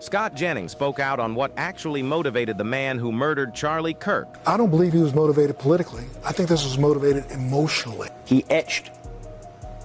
Scott Jennings spoke out on what actually motivated the man who murdered Charlie Kirk. I don't believe he was motivated politically. I think this was motivated emotionally. He etched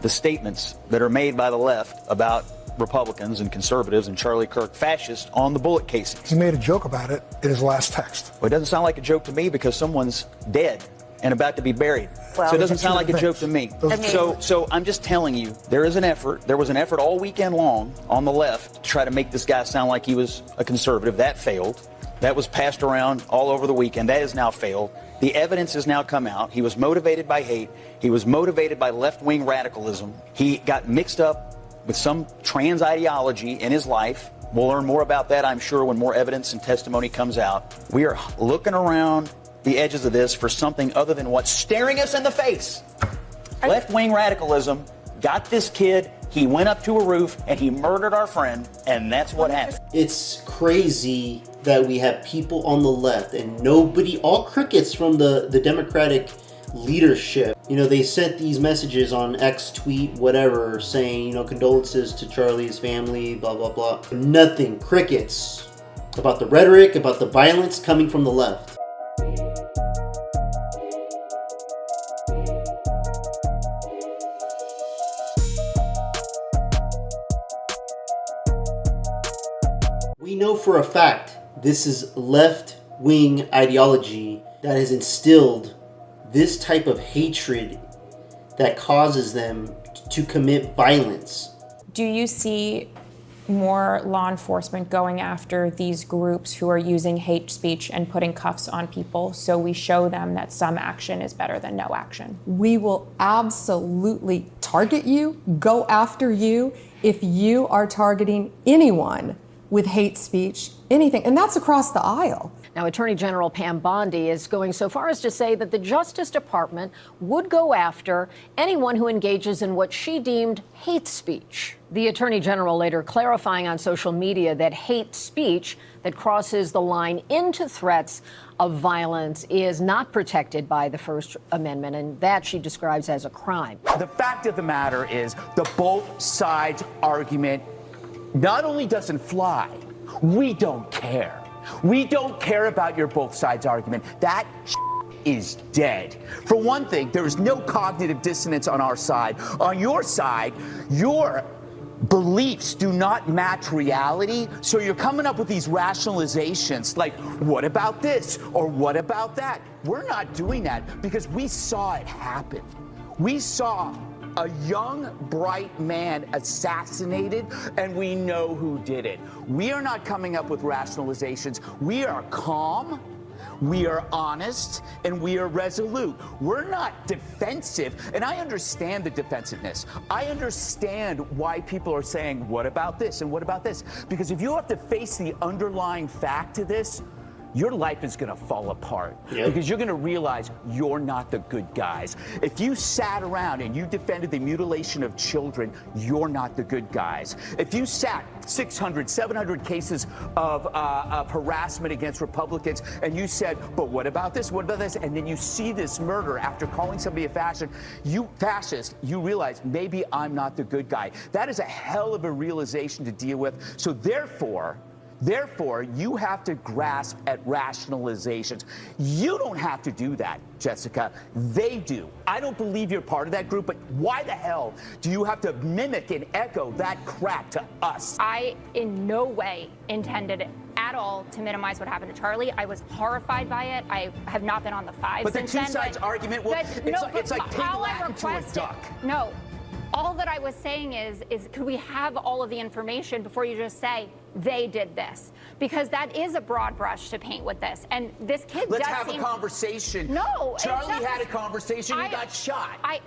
the statements that are made by the left about Republicans and conservatives and Charlie Kirk fascists on the bullet casings. He made a joke about it in his last text. Well, it doesn't sound like a joke to me because someone's dead and about to be buried. Well, so it doesn't sound like a joke to me. So I'm just telling you, there was an effort all weekend long on the left to try to make this guy sound like he was a conservative. That failed. That was passed around all over the weekend. That has now failed. The evidence has now come out. He was motivated by hate. He was motivated by left-wing radicalism. He got mixed up with some trans ideology in his life. We'll learn more about that, I'm sure, when more evidence and testimony comes out. We are looking around the edges of this for something other than what's staring us in the face. Left-wing radicalism got this kid, he went up to a roof, and he murdered our friend, and that's what happened. It's crazy that we have people on the left and nobody, all crickets from the Democratic leadership. You know, they sent these messages on X tweet, whatever, saying, you know, condolences to Charlie's family, blah, blah, blah. Nothing, crickets, about the rhetoric, about the violence coming from the left. We know for a fact this is left-wing ideology that has instilled this type of hatred that causes them to commit violence. Do you see more law enforcement going after these groups who are using hate speech and putting cuffs on people so we show them that some action is better than no action? We will absolutely target you, go after you, if you are targeting anyone with hate speech, anything, and that's across the aisle. Now, Attorney General Pam Bondi is going so far as to say that the Justice Department would go after anyone who engages in what she deemed hate speech. The Attorney General later clarifying on social media that hate speech that crosses the line into threats of violence is not protected by the First Amendment, and that she describes as a crime. The fact of the matter is the both sides argument not only doesn't fly, we don't care. We don't care about your both sides argument. That is dead. For one thing, there is no cognitive dissonance on our side. On your side, your beliefs do not match reality, so you're coming up with these rationalizations like, what about this or what about that? We're not doing that because we saw it happen. We saw a young, bright man assassinated, and we know who did it. We are not coming up with rationalizations. We are calm, we are honest, and we are resolute. We're not defensive, and I understand the defensiveness. I understand why people are saying, what about this and what about this? Because if you have to face the underlying fact to this, your life is going to fall apart because you're going to realize you're not the good guys. If you sat around and you defended the mutilation of children, you're not the good guys. If you sat 600, 700 cases of harassment against Republicans and you said, but what about this? What about this? And then you see this murder after calling somebody a fascist, you realize maybe I'm not the good guy. That is a hell of a realization to deal with. So therefore, you have to grasp at rationalizations. You don't have to do that, Jessica. They do. I don't believe you're part of that group, but why the hell do you have to mimic and echo that crap to us? I in no way intended at all to minimize what happened to Charlie. I was horrified by it. I have not been on the five but since then. But the two sides argument, well, it's like taking Latin to a duck. No. All that I was saying is could we have all of the information before you just say they did this? Because that is a broad brush to paint with this. And this kid Let's have a conversation. No. Charlie had a conversation. He got shot.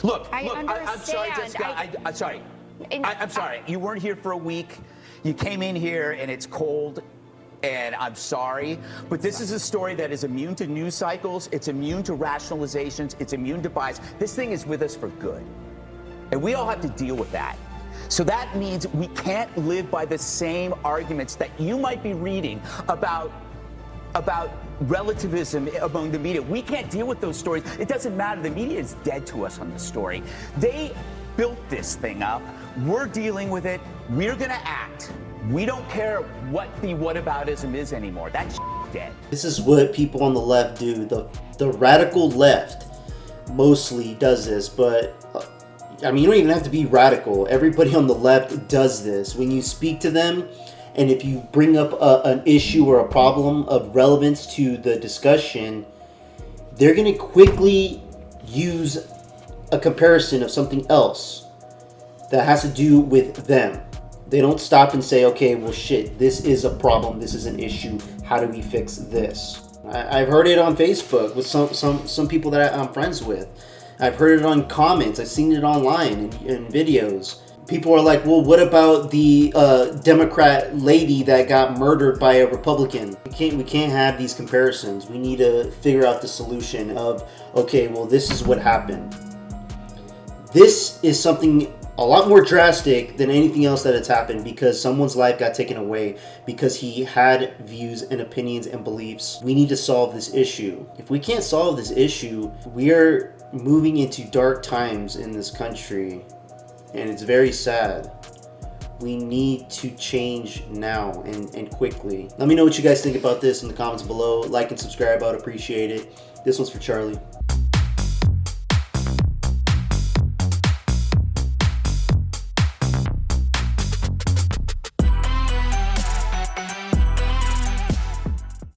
Look, I'm sorry, Jessica. I'm sorry. I'm sorry. You weren't here for a week. You came in here and it's cold. And I'm sorry, but this is a story that is immune to news cycles. It's immune to rationalizations. It's immune to bias. This thing is with us for good. And we all have to deal with that. So that means we can't live by the same arguments that you might be reading about relativism among the media. We can't deal with those stories. It doesn't matter. The media is dead to us on this story. They built this thing up. We're dealing with it. We're going to act. We don't care what the whataboutism is anymore. That's dead. This is what people on the left do. The radical left mostly does this, but I mean, you don't even have to be radical. Everybody on the left does this. When you speak to them, and if you bring up an issue or a problem of relevance to the discussion, they're going to quickly use a comparison of something else that has to do with them. They don't stop and say, okay, well, shit, this is a problem. This is an issue. How do we fix this? I've heard it on Facebook with some people that I'm friends with. I've heard it on comments. I've seen it online in videos. People are like, well, what about the Democrat lady that got murdered by a Republican? We can't have these comparisons. We need to figure out the solution of, okay, well, this is what happened. This is something a lot more drastic than anything else that has happened, because someone's life got taken away because he had views and opinions and beliefs. We need to solve this issue. If we can't solve this issue, we are moving into dark times in this country, and it's very sad. We need to change now and quickly. Let me know what you guys think about this in the comments below. Like and subscribe, I would appreciate it. This one's for Charlie.